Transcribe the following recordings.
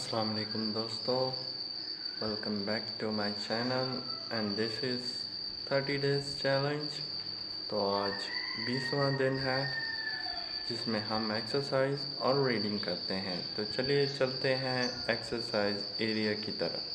अस्सलाम वालेकुम दोस्तों, welcome back to my channel and this is 30 days challenge. तो आज 20वां दिन है जिसमें हम एक्सरसाइज और रीडिंग करते हैं। तो चलिए चलते हैं एक्सरसाइज एरिया की तरफ।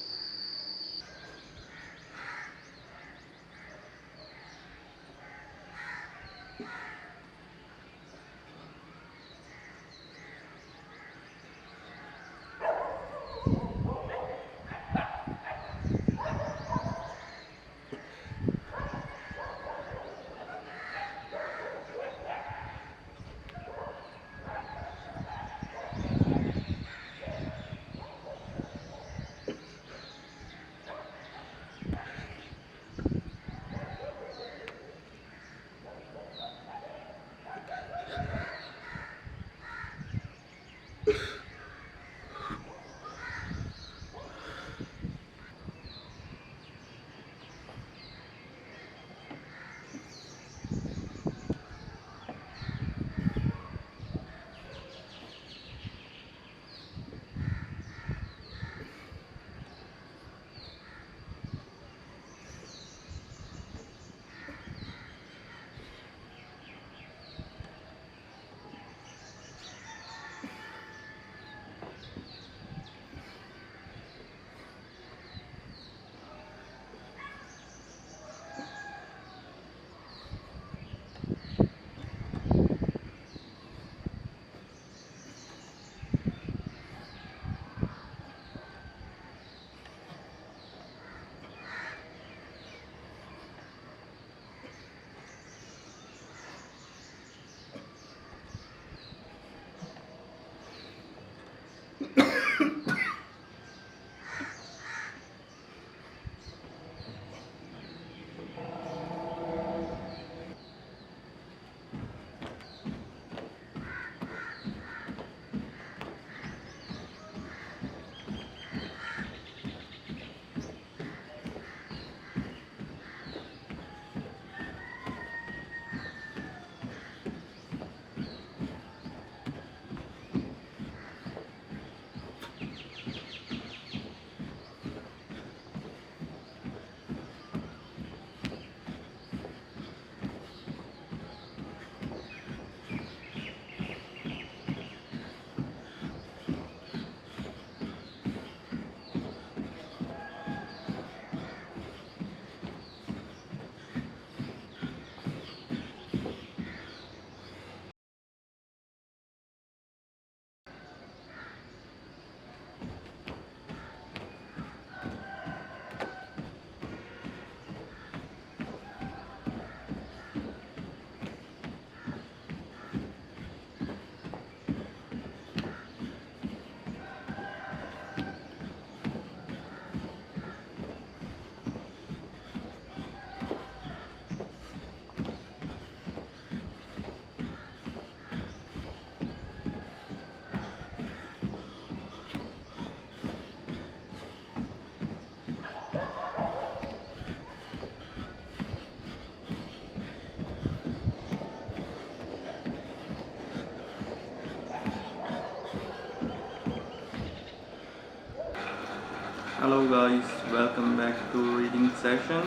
Hello guys, welcome back to reading session,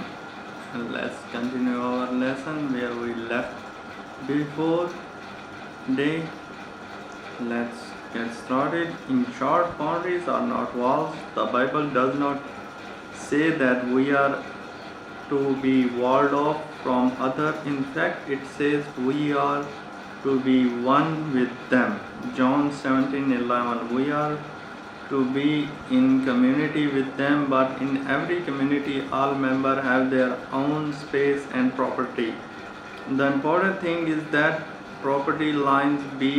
and let's continue our lesson where we left before. Day, let's get started. In short, boundaries are not walls. The Bible does not say that we are to be walled off from others. In fact, it says we are to be one with them. John 17:11. We are to be in community with them, but in every community all members have their own space and property. The important thing is that property lines be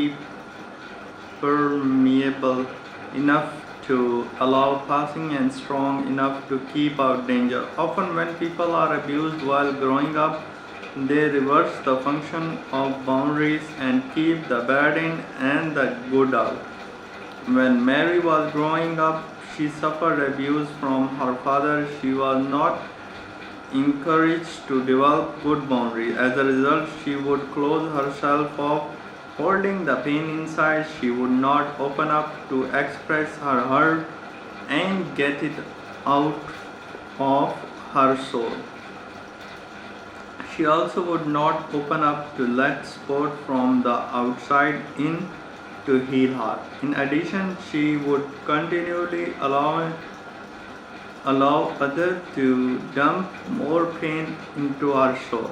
permeable enough to allow passing and strong enough to keep out danger. Often when people are abused while growing up, they reverse the function of boundaries and keep the bad in and the good out. When Mary was growing up, she suffered abuse from her father. She was not encouraged to develop good boundaries. As a result, she would close herself off, holding the pain inside. She would not open up to express her hurt and get it out of her soul. She also would not open up to let support from the outside in to heal her. In addition, she would continually allow others to dump more pain into her soul.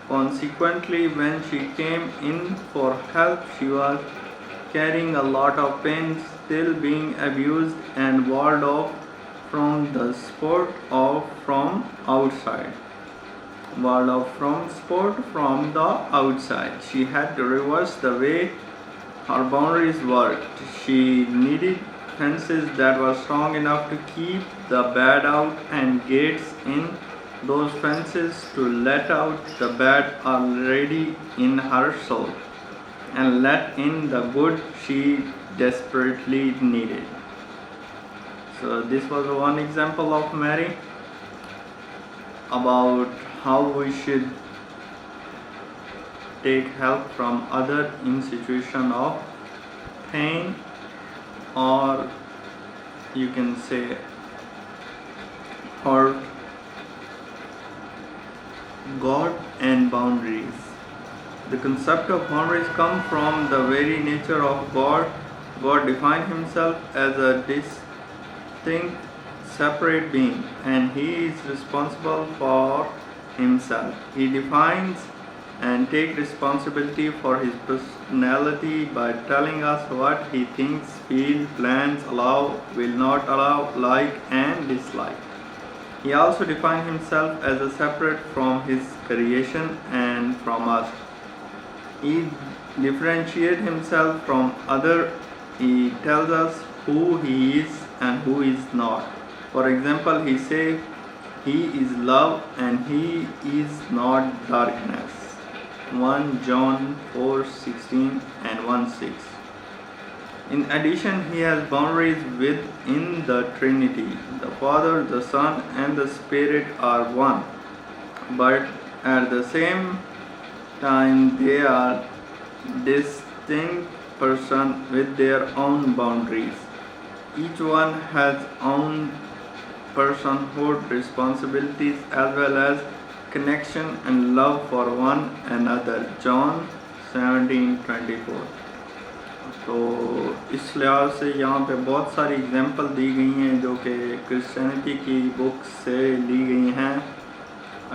Consequently, when she came in for help, she was carrying a lot of pain, still being abused and walled off from the support of from outside. Walled off from support from the outside. She had to reverse the way her boundaries worked. She needed fences that were strong enough to keep the bad out and gates in those fences to let out the bad already in her soul and let in the good she desperately needed. So this was one example of Mary about how we should take help from other in situation of pain, or you can say hurt. God and boundaries. The concept of boundaries come from the very nature of God. God defined himself as a distinct, separate being, and he is responsible for himself. He defines and takes responsibility for his personality by telling us what he thinks, feels, plans, allow, will not allow, like and dislike. He also defines himself as a separate from his creation and from us. He differentiates himself from other. He tells us who he is and who is not. For example, he says he is love and he is not darkness. 1 John 4:16 and 1:6. In addition, he has boundaries within the Trinity. The Father, the Son, and the Spirit are one, but at the same time they are distinct persons with their own boundaries. Each one has own personhood, responsibilities, as well as connection and love for one another. John 17:24. तो इस लिहाज से यहाँ पे बहुत सारी example दी गई हैं जो कि क्रिश्चियनिटी की बुक से ली गई हैं.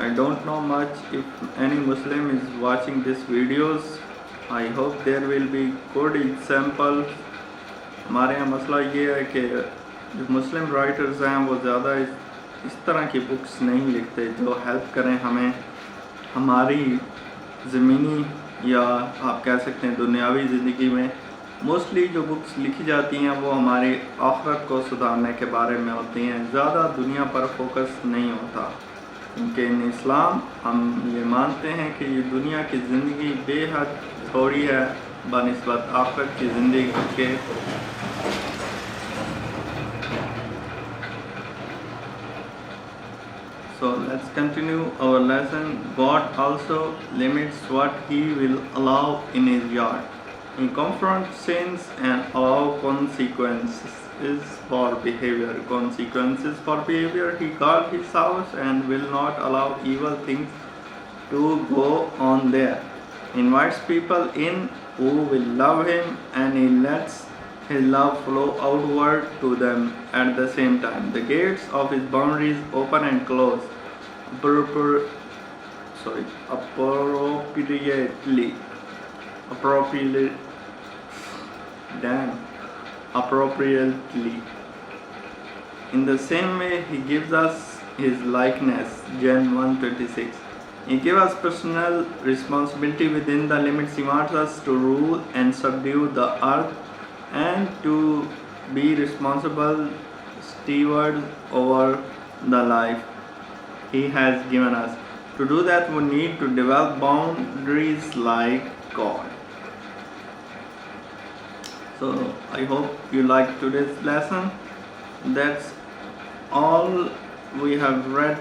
I don't know much if any Muslim is watching these videos. I hope there will be good examples. हमारे यहाँ मसला ये है कि जो मुस्लिम राइटर्स हैं वो ज़्यादा इस तरह की बुक्स नहीं लिखते जो हेल्प करें हमें हमारी ज़मीनी या आप कह सकते हैं दुनियावी ज़िंदगी में. मोस्टली जो बुक्स लिखी जाती हैं वो हमारी आखिरत को सुधारने के बारे में होती हैं, ज़्यादा दुनिया पर फोकस नहीं होता. क्योंकि इन इस्लाम हम ये मानते हैं कि ये दुनिया की ज़िंदगी बेहद थोड़ी है बनिस्बत आखिरत की ज़िंदगी के. So let's continue our lesson. God also limits what he will allow in his yard. He confronts sins and allows consequences for behavior. Consequences for behavior. He guards his house and will not allow evil things to go on there. He invites people in who will love him and he lets his love flow outward to them at the same time. The gates of his boundaries open and close appropriately. In the same way, he gives us his likeness. Gen 1:26. He gives us personal responsibility within the limits. He wants us to rule and subdue the earth and to be responsible stewards over the life he has given us. To do that, we need to develop boundaries like God. So I hope you liked today's lesson. That's all we have read.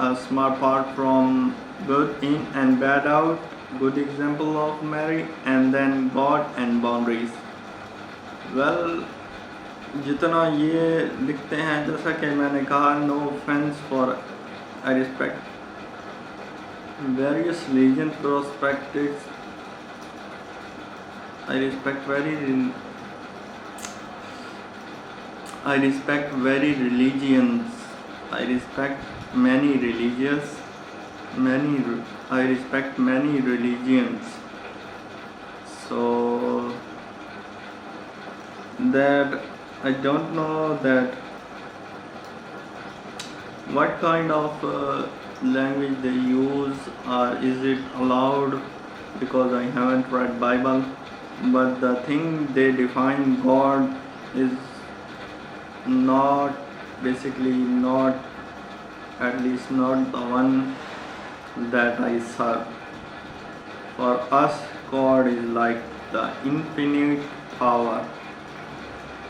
A small part from good in and bad out, good example of Mary, and then God and boundaries. Well, जितना ये लिखते हैं, जैसा कि मैंने कहा, no offence for I respect various religion perspectives I respect very religions. I respect many religions. I respect many religions. So that I don't know that what kind of language they use, or is it allowed, because I haven't read Bible. But the thing they define God is not, basically not, at least not the one that I serve. For us, God is like the infinite power,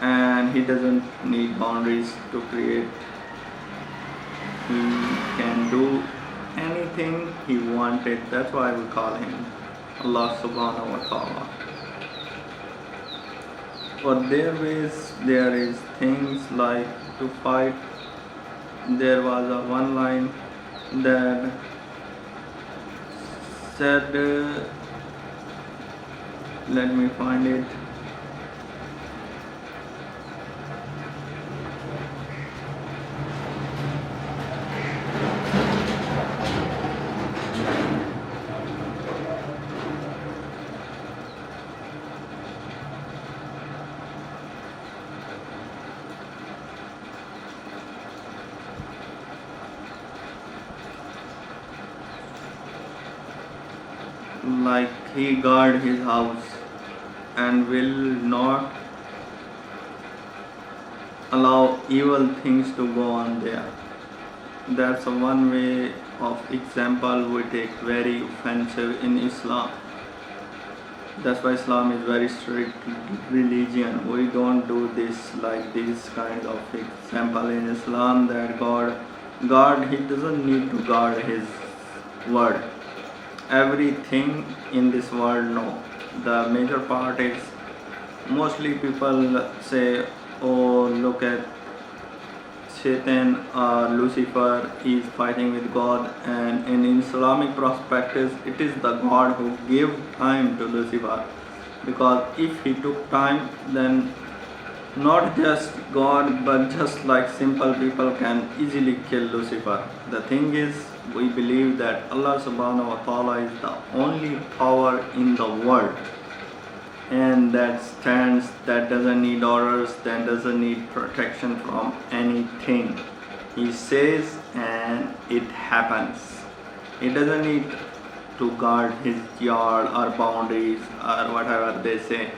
and He doesn't need boundaries to create. He can do anything He wanted. That's why we call Him Allah subhanahu wa ta'ala. For their ways, there is things like to fight. There was a one line that said, let me find it. Like He guard His house and will not allow evil things to go on there. That's one way of example we take very offensive in Islam. That's why Islam is very strict religion. We don't do this, like this kind of example in Islam, that God, He doesn't need to guard His word. Everything in this world, no. The major part is, mostly people say, oh, look at Satan or Lucifer is fighting with God, and in Islamic perspective, it is the God who gave time to Lucifer, because if he took time, then not just God, but just like simple people can easily kill Lucifer. The thing is, we believe that Allah subhanahu wa ta'ala is the only power in the world, and that stands, that doesn't need orders, that doesn't need protection from anything. He says and it happens. He doesn't need to guard his yard or boundaries or whatever they say.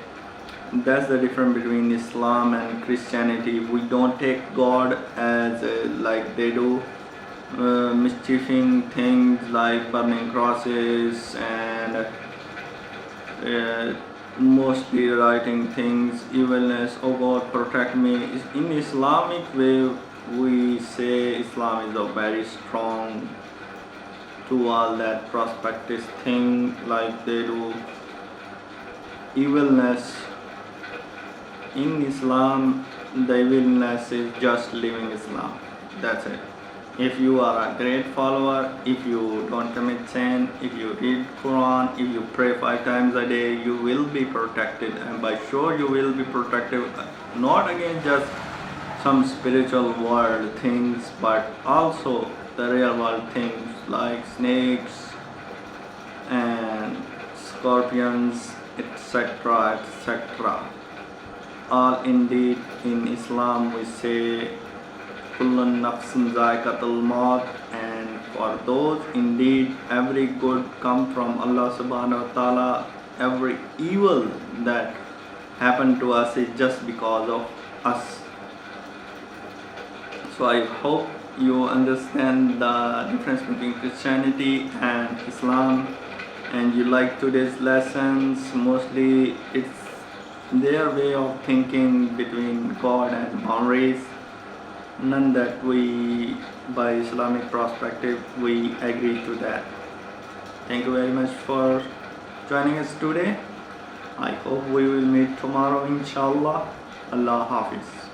That's the difference between Islam and Christianity. We don't take God as like they do, mischieving things like burning crosses and mostly writing things, evilness, oh God protect me. In Islamic way, we say Islam is a very strong to all that prospectus thing, like they do evilness. In Islam, the evilness is just living Islam. That's it. If you are a great follower, if you don't commit sin, if you read Quran, if you pray 5 times a day, you will be protected. And by sure you will be protected, not against just some spiritual world things, but also the real world things like snakes and scorpions, etc., etc. All indeed in Islam we say Kullun nafsin zaikatul maut, and for those indeed every good come from Allah subhanahu wa ta'ala. Every evil that happened to us is just because of us. So I hope you understand the difference between Christianity and Islam, and you like today's lessons. Mostly it's their way of thinking between God and boundaries. None that we, by Islamic perspective, we agree to that. Thank you very much for joining us today. I hope we will meet tomorrow, inshallah. Allah Hafiz.